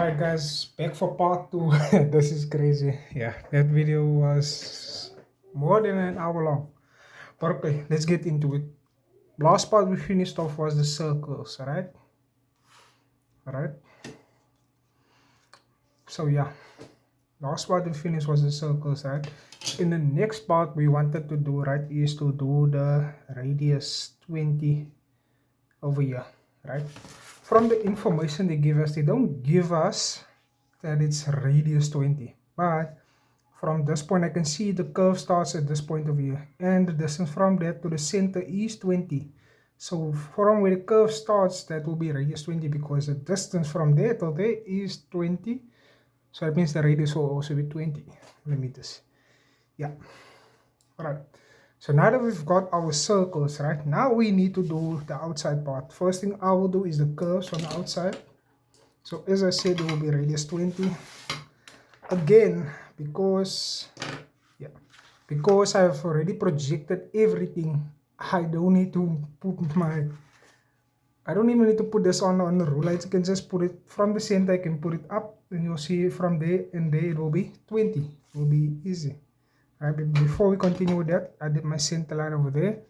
Alright guys, back for part 2. This is crazy. Yeah, that video was more than an hour long. But okay, let's get into it. Last part we finished off was the circles, alright? Alright. So yeah, last part we finished was the circles, right? In the next part we wanted to do, right, is to do the radius 20 over here, right? From the information they give us, they don't give us that it's radius 20, but from this point I can see the curve starts at this point over here, and the distance from that to the center is 20. So from where the curve starts, that will be radius 20, because the distance from there to there is 20. So that means the radius will also be 20 millimeters. Yeah. All right. So now that we've got our circles, right, now we need to do the outside part. First thing I will do is the curves on the outside. So as I said, it will be radius 20. Again, because I've already projected everything, I don't need to put I don't even need to put this on the ruler. I can just put it from the center. I can put it up, and you'll see from there and there it will be 20. It will be easy. Right, but before we continue with that, I did my center line over there.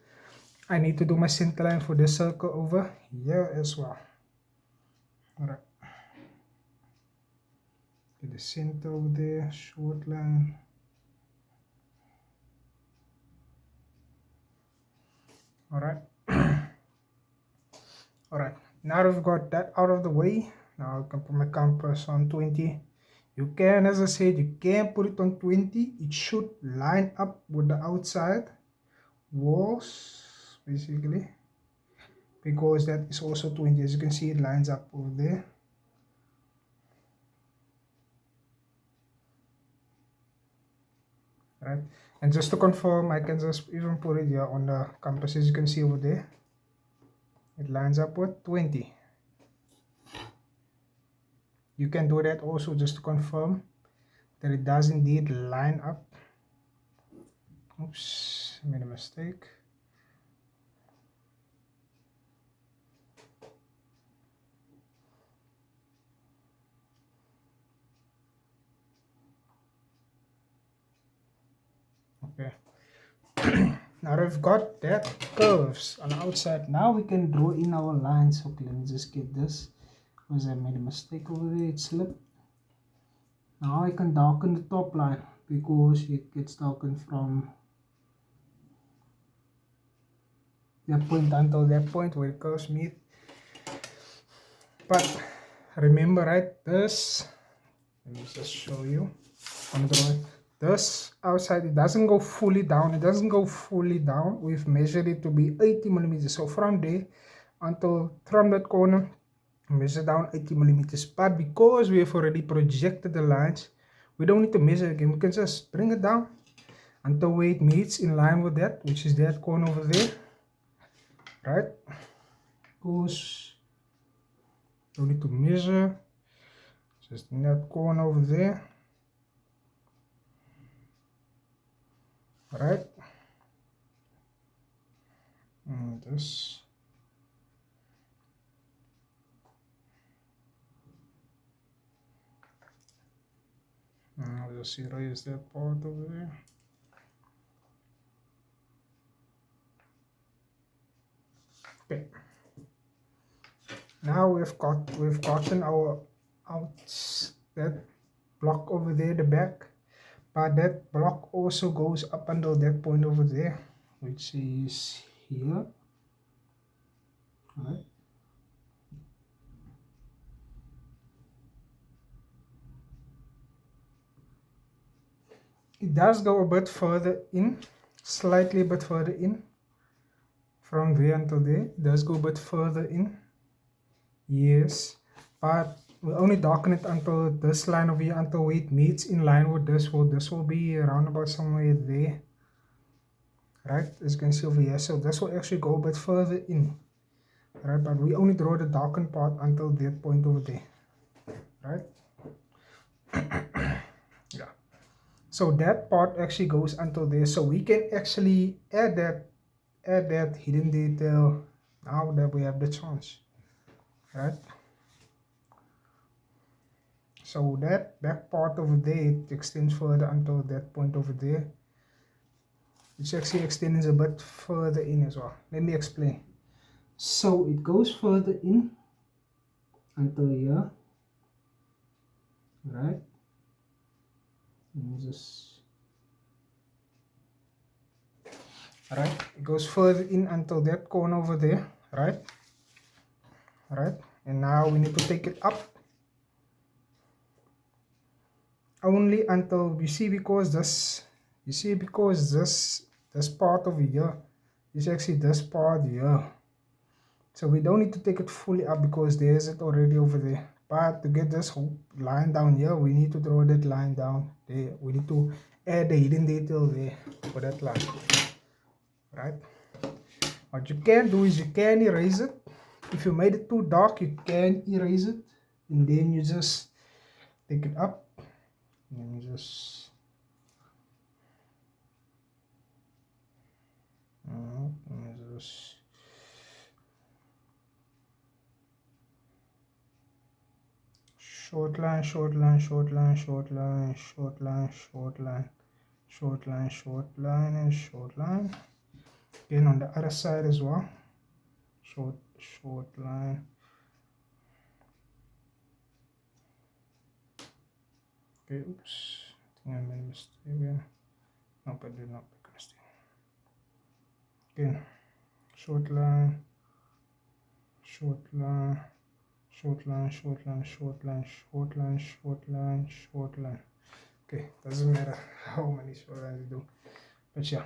I need to do my center line for the circle over here as well. All right. Get the center over there, short line. All right. All right. Now that we've got that out of the way, now I can put my compass on 20. You can, as I said, you can put it on 20. It should line up with the outside walls, basically, because that is also 20. As you can see, it lines up over there. Right, and just to confirm, I can just even put it here on the compass. As you can see over there, it lines up with 20. You can do that also just to confirm that it does indeed line up. Oops, I made a mistake. Okay. Now that we've got that curves on the outside, now we can draw in our lines. Okay, let me just get this, because I made a mistake over there, it slipped. Now I can darken the top line, because it gets darkened from that point until that point where the curves meet. But remember, right, this, let me just show you on the drawing. This outside, it doesn't go fully down. It doesn't go fully down. We've measured it to be 80 millimeters. So from there until from that corner, measure down 80 millimeters. But because we have already projected the lines, we don't need to measure again. We can just bring it down until where it meets in line with that, which is that corner over there. Right? Because don't need to measure. Just in that corner over there. Right? And this. I'll just erase that part over there. Okay. Now we've gotten our that block over there, the back, but that block also goes up until that point over there, which is here. Right. It does go a bit further in, slightly a bit further in. From there until there, it does go a bit further in. Yes, but we'll only darken it until this line over here, until it meets in line with this. Well, this will be around about somewhere there. Right, as you can see over here. So this will actually go a bit further in. Right, but we only draw the darkened part until that point over there. Right. Yeah. So that part actually goes until there. So we can actually add that hidden detail now that we have the chance. Right. So that back part over there, it extends further until that point over there. It's actually extends a bit further in as well. Let me explain. So it goes further in until here, right? Let me just, right? It goes further in until that corner over there, right? Right? And now we need to take it up only until you see, because this, you see, because this part over here is actually this part here. So we don't need to take it fully up because there's it already over there. But to get this whole line down here, we need to draw that line down there. We need to add the hidden detail there for that line, right? What you can do is you can erase it. If you made it too dark, you can erase it, and then you just take it up. Let me just short line, short line, short line, short line, short line, short line, short line, short line, and short line. Again on the other side as well. Short line. Okay, oops. I think I made a mistake again. Nope, I did not make a mistake. Again, short line, short line, short line, short line, short line, short line, short line, short line. Okay, doesn't matter how many short lines you do, but yeah.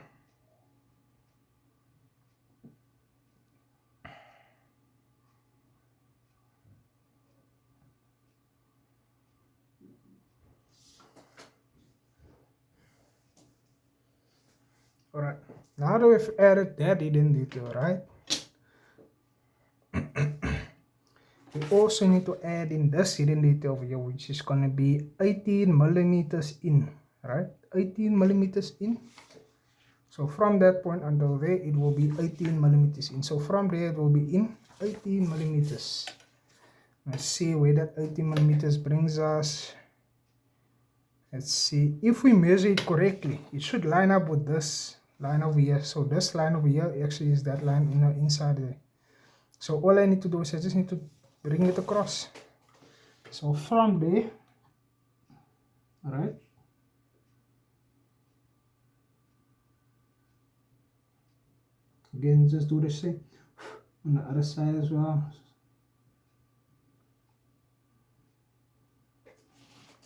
Alright, now that we've added that hidden detail, right? We also need to add in this hidden detail over here, which is going to be 18 millimeters in, right? 18 millimeters in. So from that point until there, it will be 18 millimeters in. So from there, it will be in 18 millimeters. Let's see where that 18 millimeters brings us. Let's see. If we measure it correctly, it should line up with this line over here. So this line over here actually is that line inside there. So all I need to do is I just need to bring it across. So from there, all right, again, just do the same on the other side as well.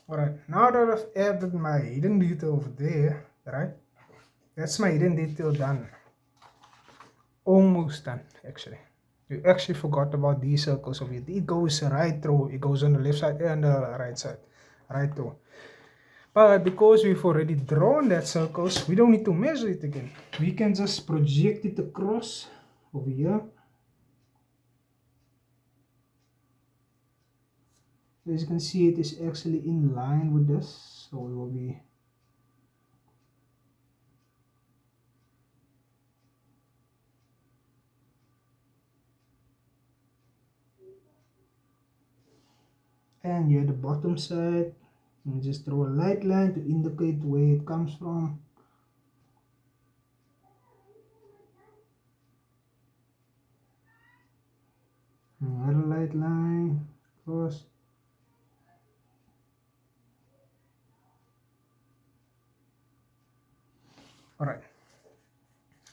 All right, now that I've added my hidden detail over there, right, that's my hidden detail done. Almost done, actually. You actually forgot about these circles over here. It goes right through. It goes on the left side and the right side, right through. But because we've already drawn that circles, we don't need to measure it again. We can just project it across over here. As you can see, it is actually in line with this. So it will be and here the bottom side, you just draw a light line to indicate where it comes from. Another light line across. Alright,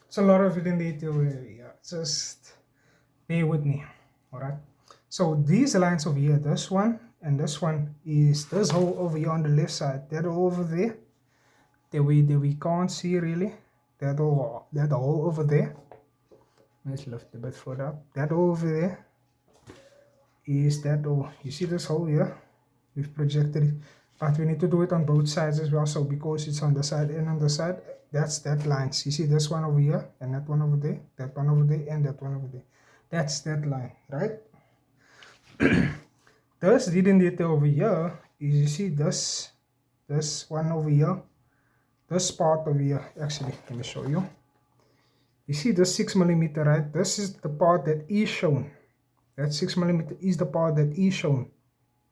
it's a lot of hidden detail here, just bear with me. Alright, so these lines over here, this one and this one, is this hole over here on the left side, that hole over there, that we can't see really, that hole over there. Let's lift a bit further up. That hole over there is that hole. You see this hole here? We've projected it, but we need to do it on both sides as well. So because it's on the side and on the side, that's that lines. You see this one over here and that one over there, that one over there, and that one over there. That's that line, right? This hidden detail over here is, you see this one over here, this part over here. Actually, let me show you. You see this 6 millimeter, right? This is the part that is shown. That 6 millimeter is the part that is shown.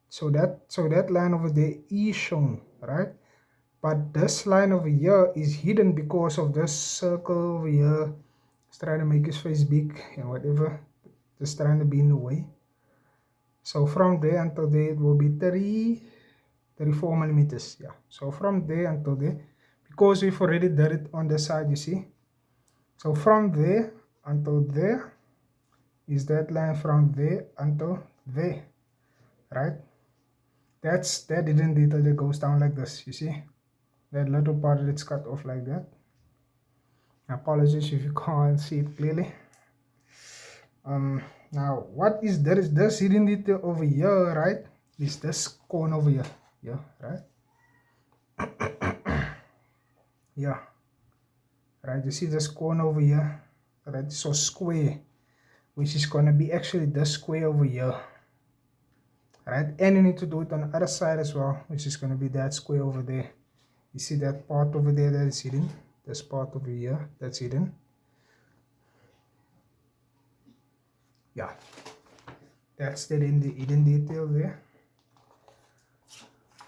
So that line over there is shown, right? But this line over here is hidden because of this circle over here. It's trying to make his face big and whatever. Just trying to be in the way. So from there until there it will be 34 millimeters. Yeah. So from there until there, because we've already did it on the side, you see. So from there until there is that line from there until there, right? That's that hidden detail that goes down like this, you see. That little part that's cut off like that. Apologies if you can't see it clearly. Now what is there is this hidden detail over here, right? Is this cone over here, yeah, right? Yeah, right. You see this cone over here, right? So square, which is gonna be actually this square over here, right? And you need to do it on the other side as well, which is gonna be that square over there. You see that part over there that is hidden? This part over here that's hidden. Yeah, that's the hidden detail there.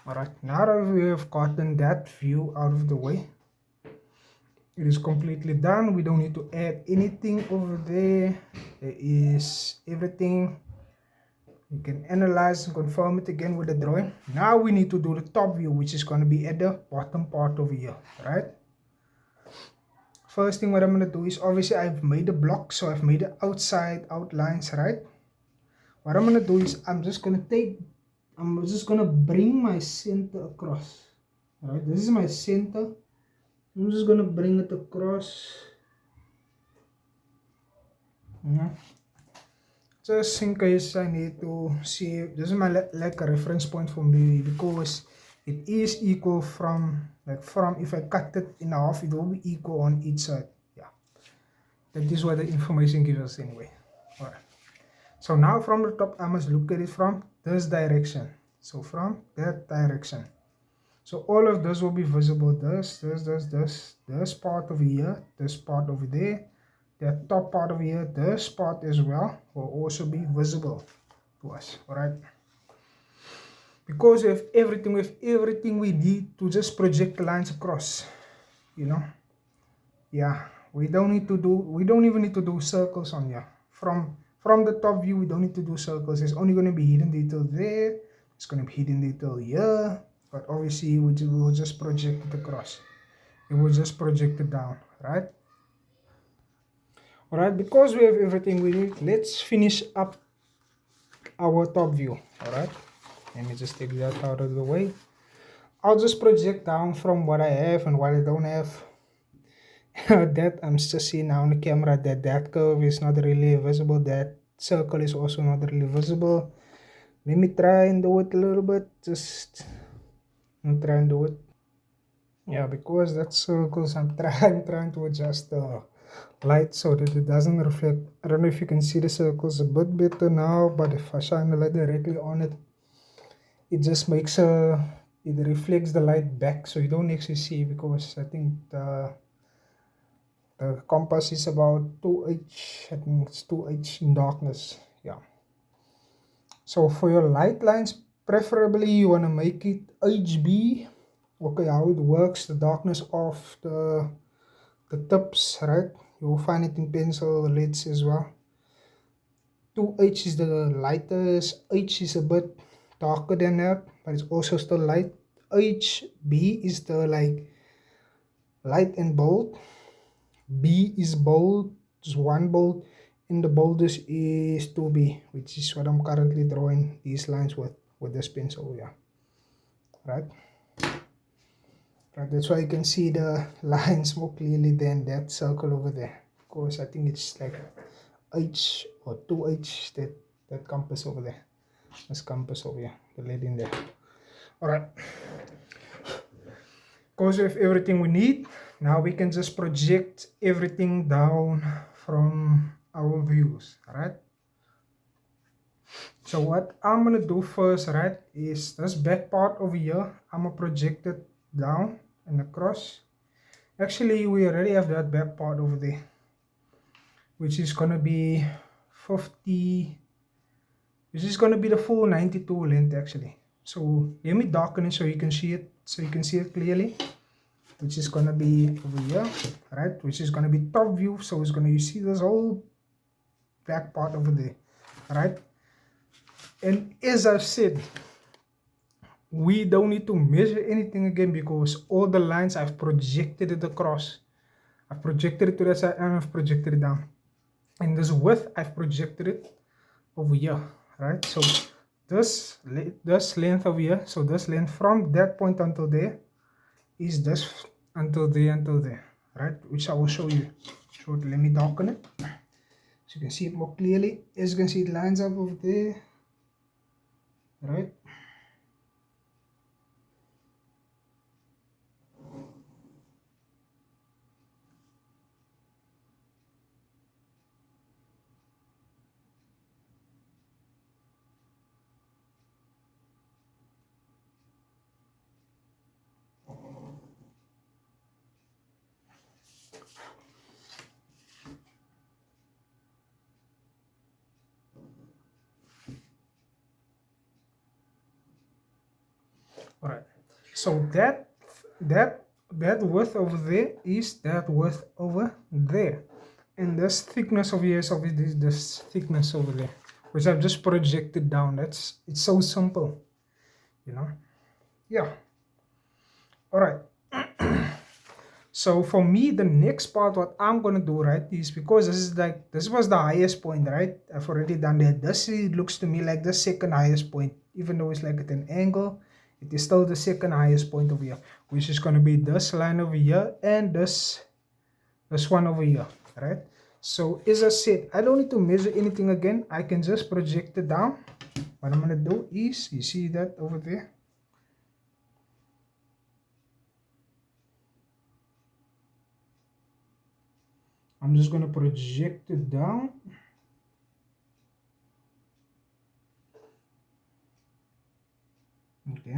Alright, now that we have gotten that view out of the way, it is completely done. We don't need to add anything over there. There is everything. You can analyze and confirm it again with the drawing. Now we need to do the top view, which is going to be at the bottom part over here, right? First thing what I'm going to do is, obviously I've made a block, so I've made the outside outlines, right? What I'm going to do is I'm just going to bring my center across. All right, this is my center. I'm just going to bring it across. Yeah. Just in case I need to see, this is my like a reference point for me, because it is equal from if I cut it in half, it will be equal on each side. Yeah, that is what the information gives us anyway. All right. So now from the top, I must look at it from this direction. So from that direction. So all of this will be visible. This part over here, this part over there, that top part over here, this part as well will also be visible to us. All right. Because we have everything we need to just project the lines across. You know. Yeah. We don't even need to do circles on here. From the top view, we don't need to do circles. There's only going to be hidden detail there. It's going to be hidden detail here. But obviously, we will just project it across. It will just project it down, right? Alright, because we have everything we need, let's finish up our top view. Alright, let me just take that out of the way. I'll just project down from what I have and what I don't have. That I'm just seeing now on the camera that curve is not really visible. That circle is also not really visible. Let me try and do it a little bit. Just try and do it. Yeah, because that circles, I'm trying to adjust the light so that it doesn't reflect. I don't know if you can see the circles a bit better now, but if I shine the light directly on it, it just makes it reflects the light back, so you don't actually see, because I think the compass is about 2H. I think it's 2H in darkness. Yeah. So for your light lines, preferably you want to make it HB. Okay, how it works, the darkness of the tips, right? You'll find it in pencil leads as well. 2H is the lightest, H is a bit darker than that, but it's also still light. HB is the light and bold. B is bold, just one bold, and the boldest is 2B, which is what I'm currently drawing these lines with this pencil, yeah. Right? Right, that's why you can see the lines more clearly than that circle over there. Of course, I think it's like H or 2H, that compass over there. This compass over here, the lead in there. Alright. Because we have everything we need, now we can just project everything down from our views, alright? So what I'm gonna do first, right, is this back part over here, I'm gonna project it down and across. Actually, we already have that back part over there, which is gonna be 50, which is going to be the full 92 length actually. So let me darken it so you can see it, clearly, which is going to be over here, right? Which is going to be top view. So it's going to, you see this whole back part over there, right? And as I've said, we don't need to measure anything again because all the lines I've projected it across. I've projected it to the side and I've projected it down. And this width, I've projected it over here, right? So this length over here, so this length from that point until there is this until there, right? Which I will show you shortly. Let me darken it so you can see it more clearly. As you can see, it lines up over there, right? All right. So that width over there is that width over there, and this thickness over here is obviously this thickness over there, which I've just projected down. It's so simple, you know. Yeah. All right. So for me, the next part, what I'm gonna do, right, is because this was the highest point, right? I've already done that. This looks to me like the second highest point, even though it's like at an angle. It is still the second highest point over here, which is gonna be this line over here and this one over here, right? So as I said, I don't need to measure anything again. I can just project it down. What I'm gonna do is, you see that over there? I'm just gonna project it down. Okay.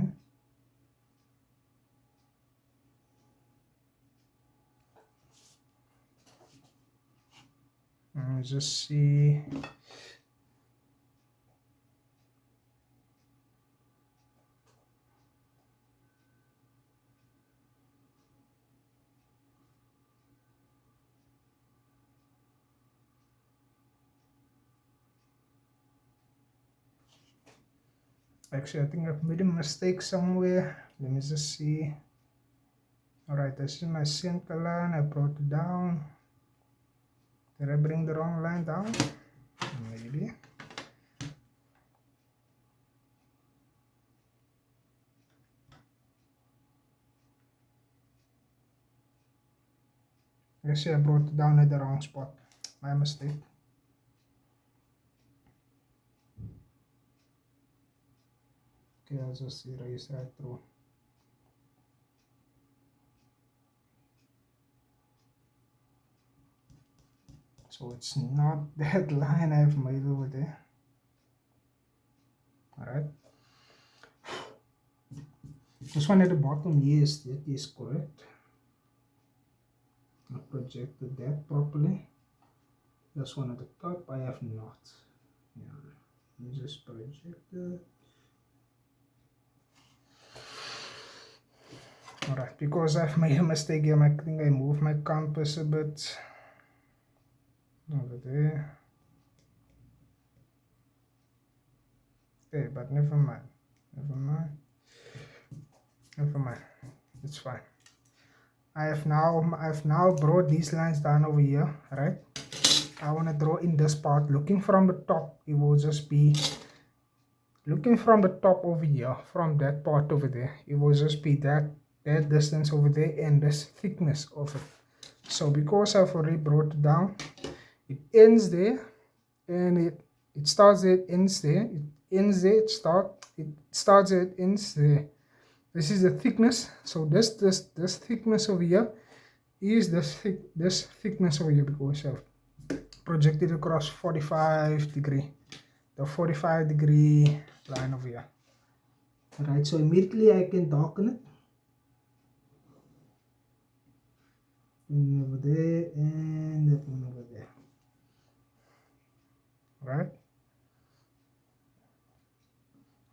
Let's just see. Actually, I think I've made a mistake somewhere. Let me just see. All right, this is my center line. I brought it down. Did I bring the wrong line down? Maybe. Actually, I brought it down at the wrong spot. My mistake. Okay, I'll just erase right through. So it's not that line I've made over there. Alright. This one at the bottom, yes, that is correct. I projected that properly. This one at the top, I have not. Yeah, let me just project it. Alright, because I've made a mistake here, I think I moved my compass a bit over there. Okay, but never mind. It's fine. I've now brought these lines down over here, right? I want to draw in this part. Looking from the top, it will just be looking from the top over here, from that part over there. It will just be that distance over there and this thickness of it. So because I've already brought it down, it ends there, and it starts there, it ends there, it ends there, it starts there, it ends there. This is the thickness. So this thickness over here is this thickness over here, because I've projected across 45 degree, the 45 degree line over here. Alright, so immediately I can darken it. And over there and that one over there. Right?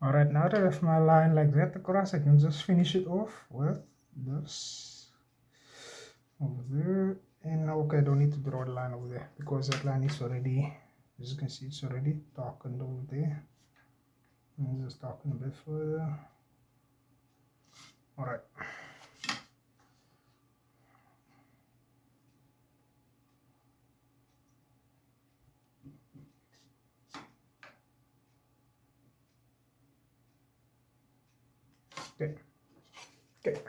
Alright, now that I have my line like that across, I can just finish it off with this over there. And okay, I don't need to draw the line over there because that line is already, as you can see, it's already darkened over there. And just darken a bit further. Alright. Okay. Okay.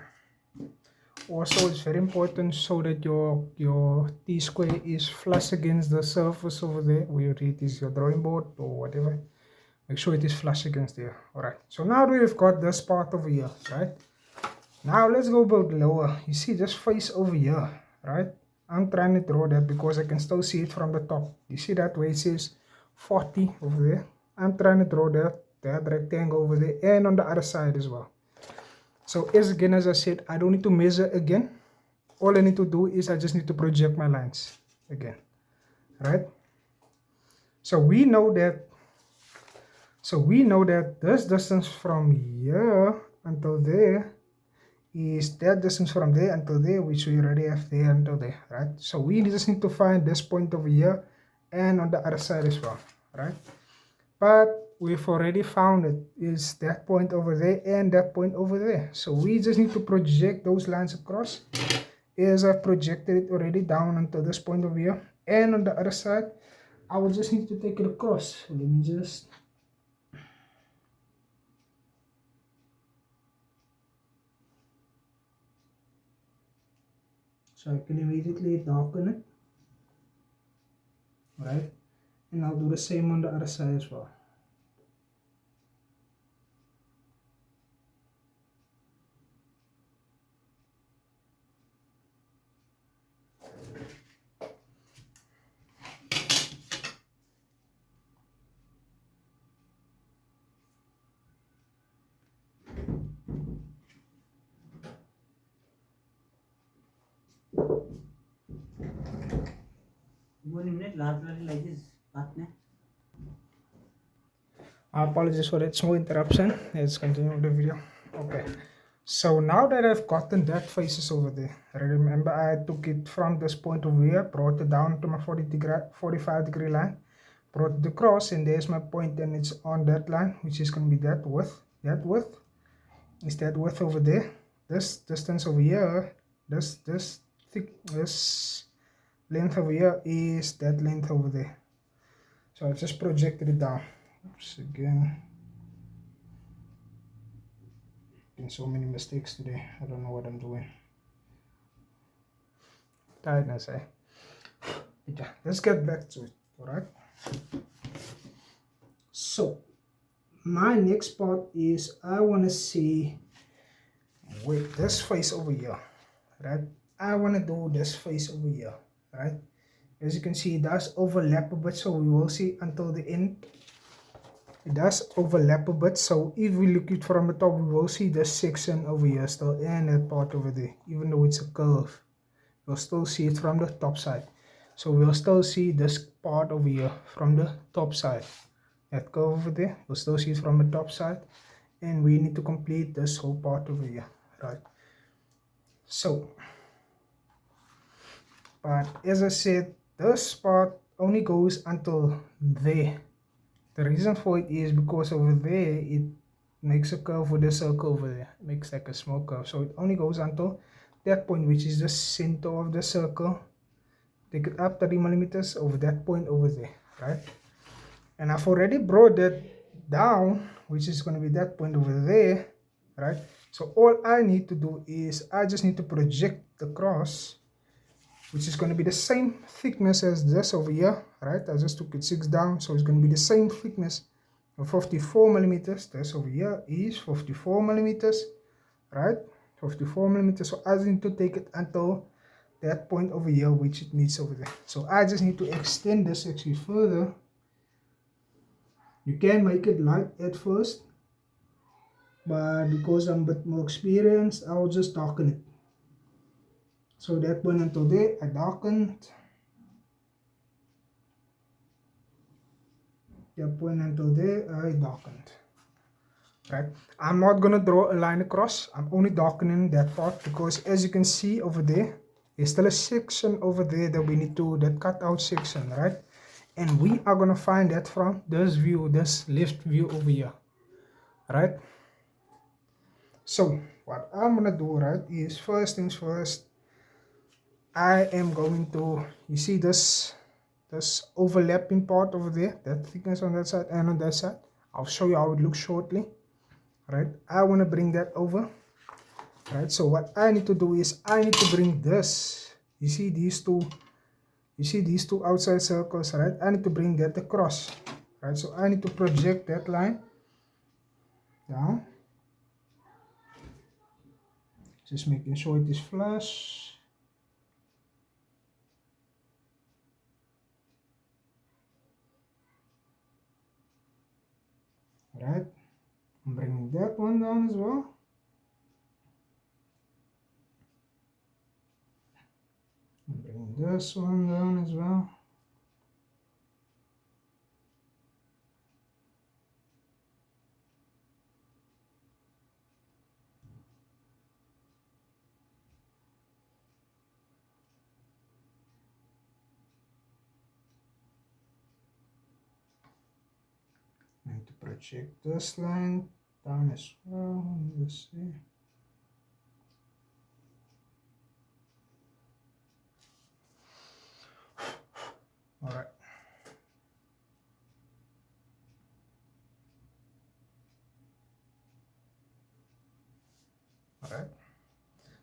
Also, it's very important so that your T-square is flush against the surface over there where it is your drawing board or whatever. Make sure it is flush against there. Alright, so now we've got this part over here, right? Now let's go about lower. You see this face over here, right? I'm trying to draw that because I can still see it from the top. You see that where it says 40 over there? I'm trying to draw that rectangle over there and on the other side as well. So again, as I said, I don't need to measure again. All I need to do is I just need to project my lines again, right? So we know that this distance from here until there is that distance from there until there, which we already have there until there, right? So we just need to find this point over here and on the other side as well, right? But we've already found it is that point over there and that point over there. So we just need to project those lines across. As I've projected it already down until this point over here, and on the other side I will just need to take it across. So let me just so I can immediately darken it, right? And I'll do the same on the other side as well. Apologies for that small interruption. Let's continue with the video. Okay. So now that I've gotten that faces over there, remember I took it from this point over here, brought it down to my 45 degree line, brought it across, and there's my point, and it's on that line, which is going to be that width. That width is that width over there. This distance over here, this length over here is that length over there. So I just projected it down. Oops, again. So many mistakes today. I don't know what I'm doing. Tiredness, eh? Yeah, let's get back to it. Alright. So my next part is I want to see with this face over here, right? I want to do this face over here, right? As you can see, it does overlap a bit, so we will see until the end. It does overlap a bit, so if we look it from the top, we will see this section over here still and that part over there. Even though it's a curve, we'll still see it from the top side. So we'll still see this part over here from the top side. That curve over there, we'll still see it from the top side. And we need to complete this whole part over here, right? So, but as I said, this part only goes until there. The reason for it is because over there it makes a curve with a circle over there. It makes like a small curve. So it only goes until that point, which is the center of the circle. Take it up 30 millimeters over that point over there, right? And I've already brought that down, which is going to be that point over there, right? So all I need to do is I just need to project the cross, which is going to be the same thickness as this over here, right? I just took it 6 down, so it's going to be the same thickness of 54 millimeters. This over here is 54 millimeters, right? 54 millimeters. So I just need to take it until that point over here, which it meets over there. So I just need to extend this actually further. You can make it light at first, but because I'm a bit more experienced, I'll just darken it. So that point until there, I darkened. That point until there, I darkened. right? I'm not gonna draw a line across. I'm only darkening that part because as you can see over there, there's still a section over there that we need to, that cutout section, right? And we are gonna find that from this view, this left view over here, right? So what I'm gonna do, right, is first things first, I am going to, you see this overlapping part over there, that thickness on that side and on that side. I'll show you how it looks shortly, right? I want to bring that over, right? So what I need to do is I need to bring this, you see these two outside circles, right? I need to bring that across, right? So I need to project that line down, just making sure it is flush, right? I'm bringing that one down as well. Bring this one down as well. I need to project this line down as well. Let's see. All right. All right.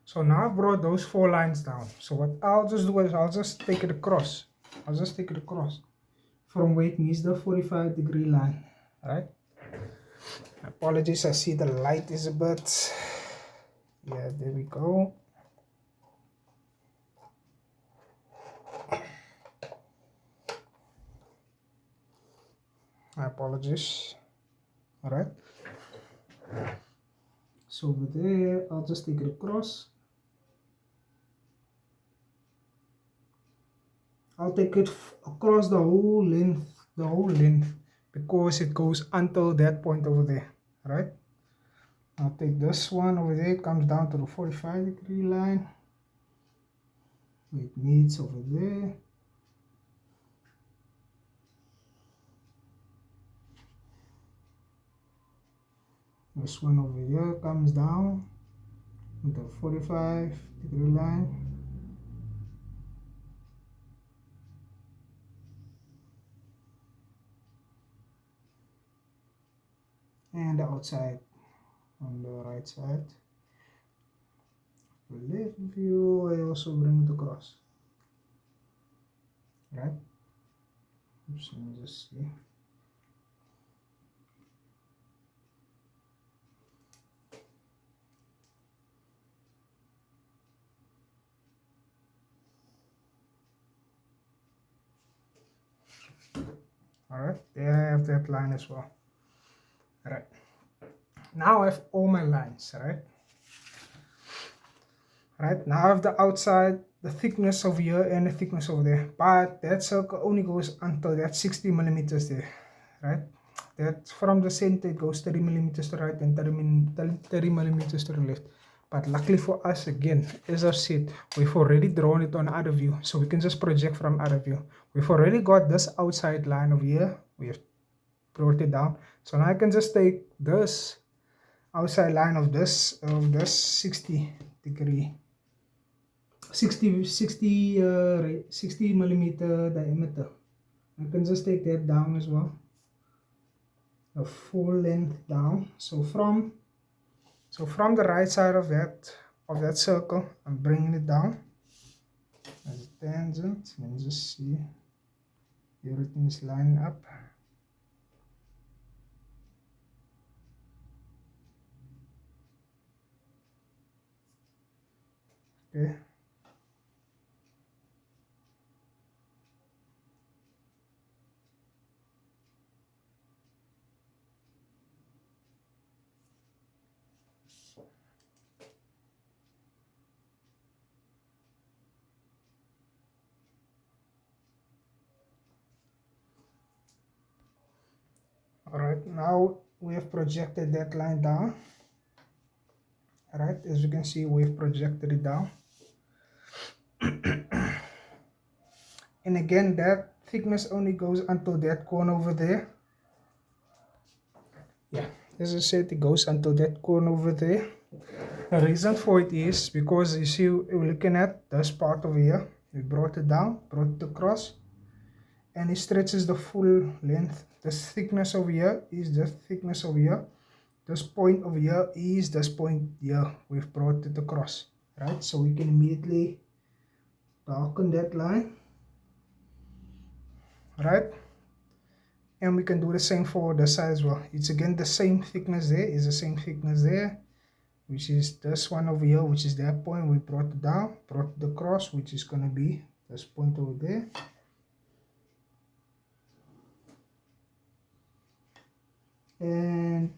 So now I've brought those 4 lines down. So what I'll just do is I'll just take it across. I'll just take it across from where it meets the 45-degree line. All right. Apologies, I see the light is a bit. Yeah, there we go. My apologies. All right. So over there, I'll just take it across. I'll take it across the whole length, because it goes until that point over there, right? I'll take this one over there, it comes down to the 45-degree line. It meets over there. This one over here comes down to the 45-degree line. And the outside on the right side. The left view, I also bring it across. Right? Oops, let me just see. Alright, there I have that line as well. Alright. Now I have all my lines, right? Right, now I have the outside, the thickness over here and the thickness over there. But that circle only goes until that 60 millimeters there, right? That from the center it goes 30 millimeters to the right and 30 millimeters to the left. But luckily for us, again, as I said, we've already drawn it on other view, so we can just project from other view. We've already got this outside line over here. We have brought it down. So now I can just take this outside line of this 60 degree 60 millimeter diameter. I can just take that down as well, a full length down. So from the right side of that circle, I'm bringing it down as a tangent. Let me just see everything is lining up. Okay. All right, now we have projected that line down. Alright, as you can see, we've projected it down. And again, that thickness only goes until that corner over there. Yeah, as I said, it goes until that corner over there. The reason for it is because you see, we're looking at this part over here. We brought it down, brought it across, and it stretches the full length. This thickness over here is this thickness over here. This point over here is this point here. We've brought it across, right? So we can immediately darken that line, right? And we can do the same for the side as well. It's again the same thickness there, is the same thickness there, which is this one over here, which is that point. We brought it down, brought it across, which is going to be this point over there. And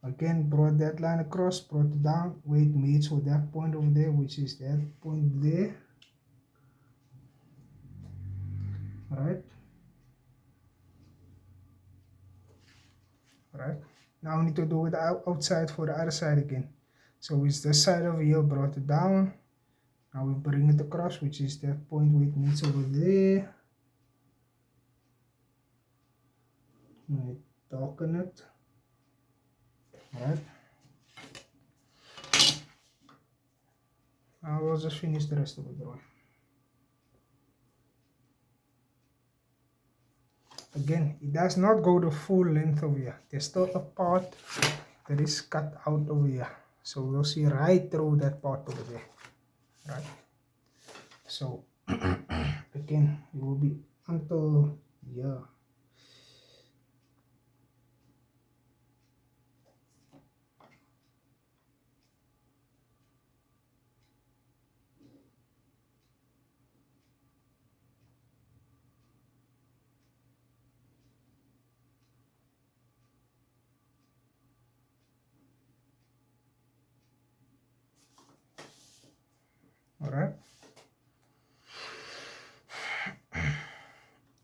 again, brought that line across, brought it down, where it meets with that point over there, which is that point there. Alright. Alright. Now we need to do it outside for the other side again. So it's this side over here, brought it down. Now we bring it across, which is that point where it meets over there. We darken it. Alright. Now we'll just finish the rest of the drawing. Again, it does not go the full length over here. There's still a part that is cut out over here. So we'll see right through that part over there. Right? So again, it will be until here. Alright.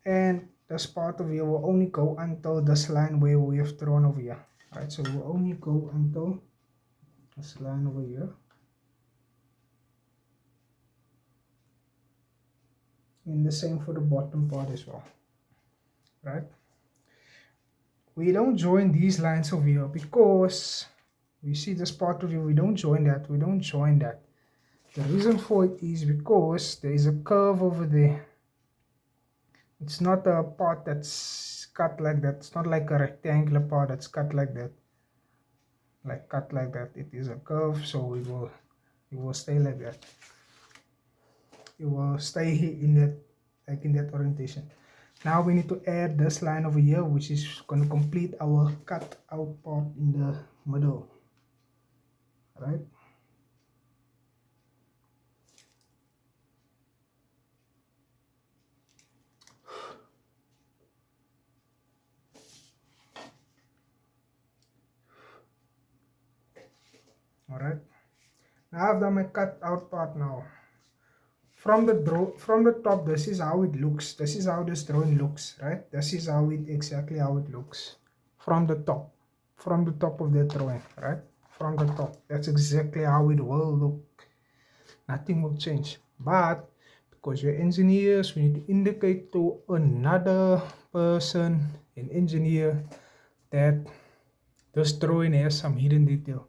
And this part of here will only go until this line where we have drawn over here. Right, so we'll only go until this line over here. And the same for the bottom part as well. Right? We don't join these lines over here because we see this part of here, we don't join that, we don't join that. The reason for it is because there is a curve over there. It's not a part that's cut like that. It's not like a rectangular part that's cut like that. Like cut like that. It is a curve, so it will stay like that. It will stay in that, like in that orientation. Now we need to add this line over here, which is going to complete our cut out part in the middle. Right? Alright, now I've done my cut out part now. From the top, this is how it looks. This is how this drawing looks, right? This is how it exactly how it looks. From the top of the drawing, right? From the top. That's exactly how it will look. Nothing will change. But because we're engineers, we need to indicate to another person, an engineer, that this drawing has some hidden detail,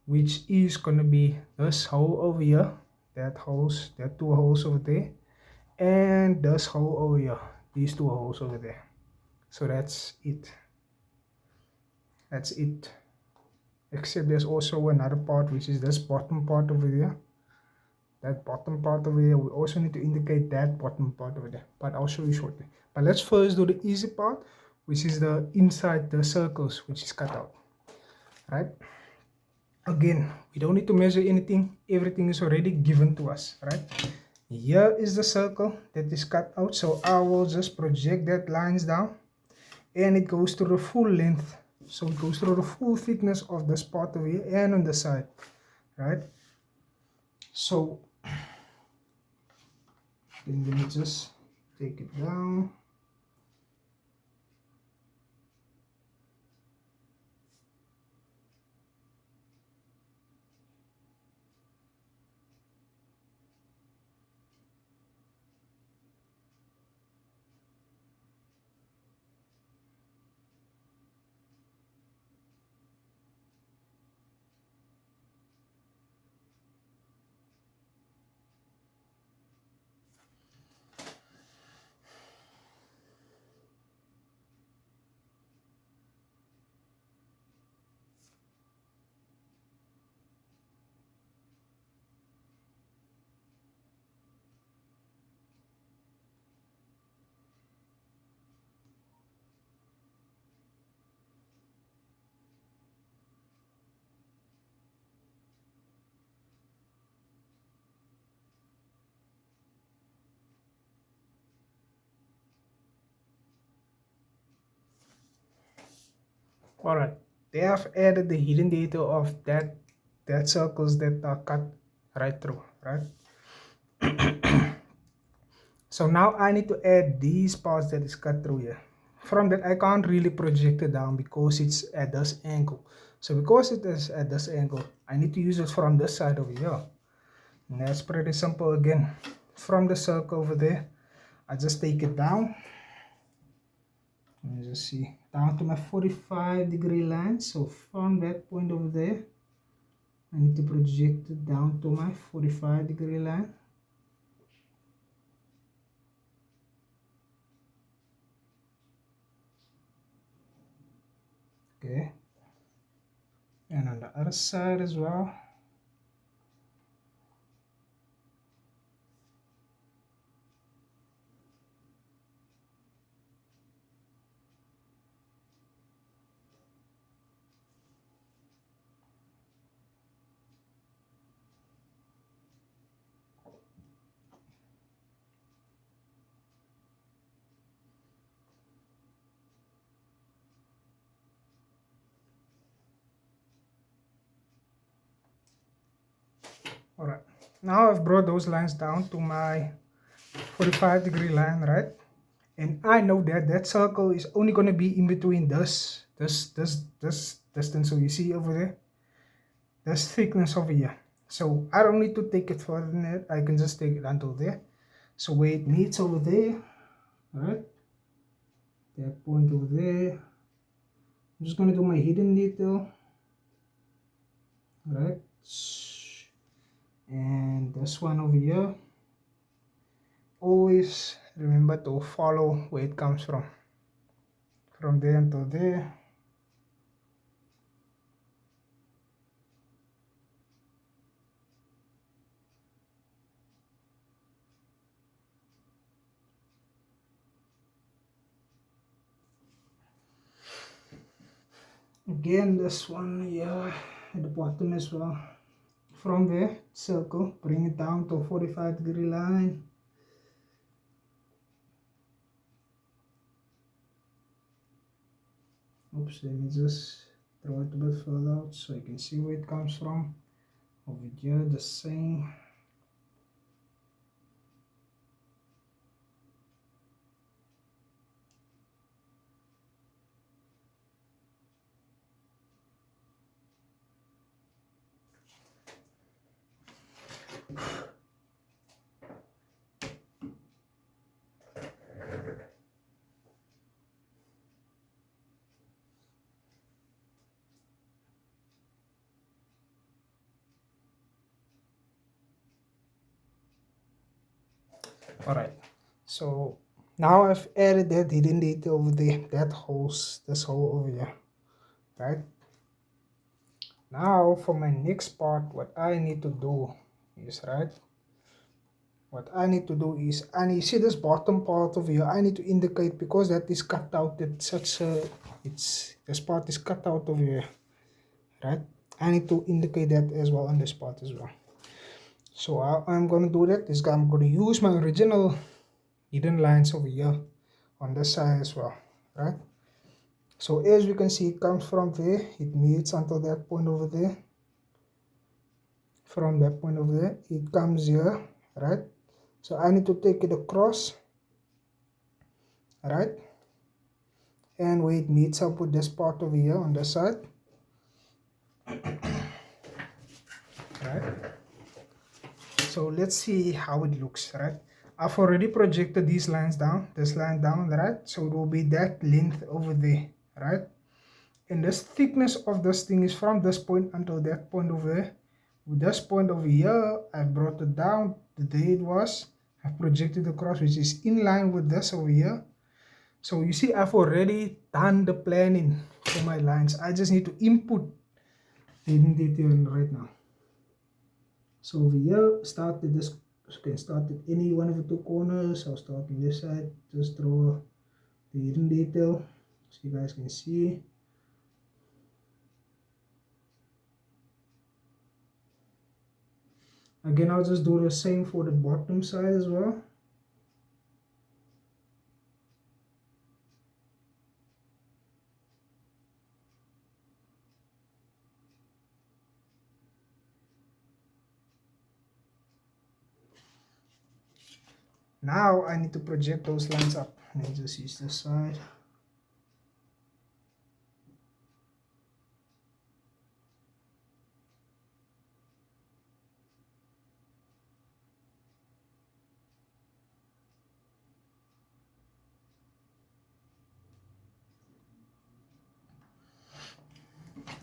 which is going to be this hole over here, that two holes over there, and this hole over here, these two holes over there. So that's it. Except there's also another part, which is this bottom part over there. That bottom part over there, we also need to indicate that bottom part over there, but I'll show you shortly. But let's first do the easy part, which is the inside the circles, which is cut out. Right? Again, we don't need to measure anything. Everything is already given to us, right? Here is the circle that is cut out. So I will just project that lines down, and it goes through the full length. So it goes through the full thickness of this part over here and on the side, right? So then let me just take it down. All right, they have added the hidden data of that circles that are cut right through, right? So now I need to add these parts that is cut through here. From that, I can't really project it down because it's at this angle. So because it is at this angle, I need to use it from this side over here. And that's pretty simple again. From the circle over there, I just take it down. Let me just see, down to my 45-degree line. So from that point over there, I need to project it down to my 45-degree line. Okay. And on the other side as well. All right. Now I've brought those lines down to my 45-degree line, right? And I know that that circle is only going to be in between this distance. So you see over there, this thickness over here. So I don't need to take it further than that. I can just take it until there. So where it meets over there, right? That point over there. I'm just going to do my hidden detail, right? And this one over here. Always remember to follow where it comes from there until there. Again, this one here at the bottom as well. From there, circle, bring it down to 45-degree line. Oops, let me just throw it a bit further out so you can see where it comes from. Over here, the same. All right, so now I've added that hidden detail over there, this hole over here, right? Now for my next part, what I need to do is, right, what I need to do is, and you see this bottom part over here, I need to indicate because that is cut out, this part is cut out over here, right? I need to indicate that as well on this part as well. So I'm going to do that is I'm going to use my original hidden lines over here on this side as well, right? So as we can see, it comes from there, it meets until that point over there. From that point over there, it comes here, right? So I need to take it across, right? And where it meets up with this part over here on the side, right? So let's see how it looks, right? I've already projected these lines down, this line down, right? So it will be that length over there, right? And this thickness of this thing is from this point until that point over there. With this point over here, I brought it down the day it was. I've projected across, which is in line with this over here. So you see, I've already done the planning for my lines. I just need to input the hidden detail right now. So over here, start at this. You can start at any one of the two corners. I'll start on this side. Just draw the hidden detail so you guys can see. Again, I'll just do the same for the bottom side as well. Now I need to project those lines up. Let me just use this side.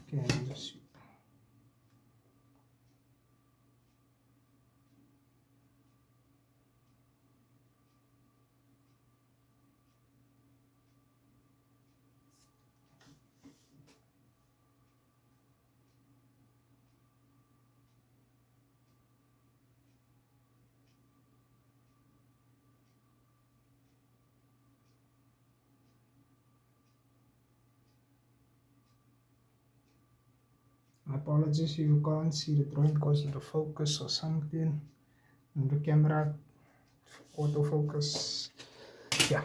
Okay, let me just apologies if you can't see the drawing because of the focus or something. And the camera autofocus. Yeah,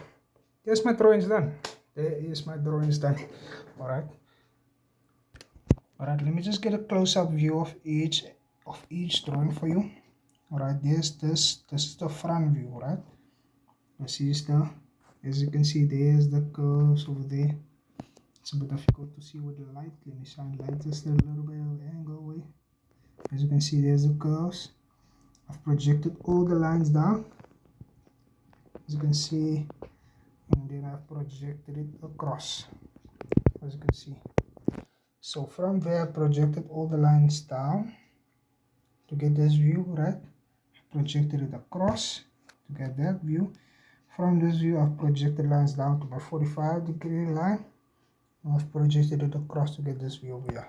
there's my drawings done. There is my drawings done. Alright. Alright, let me just get a close-up view of each drawing for you. Alright, this is the front view, right? This is the, as you can see, there's the curves over there. It's a bit difficult to see with the light. Let me shine light just a little bit of angle away. As you can see, there's the curves. I've projected all the lines down, as you can see, and then I've projected it across, as you can see. So from there, I projected all the lines down to get this view, right? Projected it across to get that view. From this view, I've projected lines down to my 45-degree line. I've projected it across to get this view over here.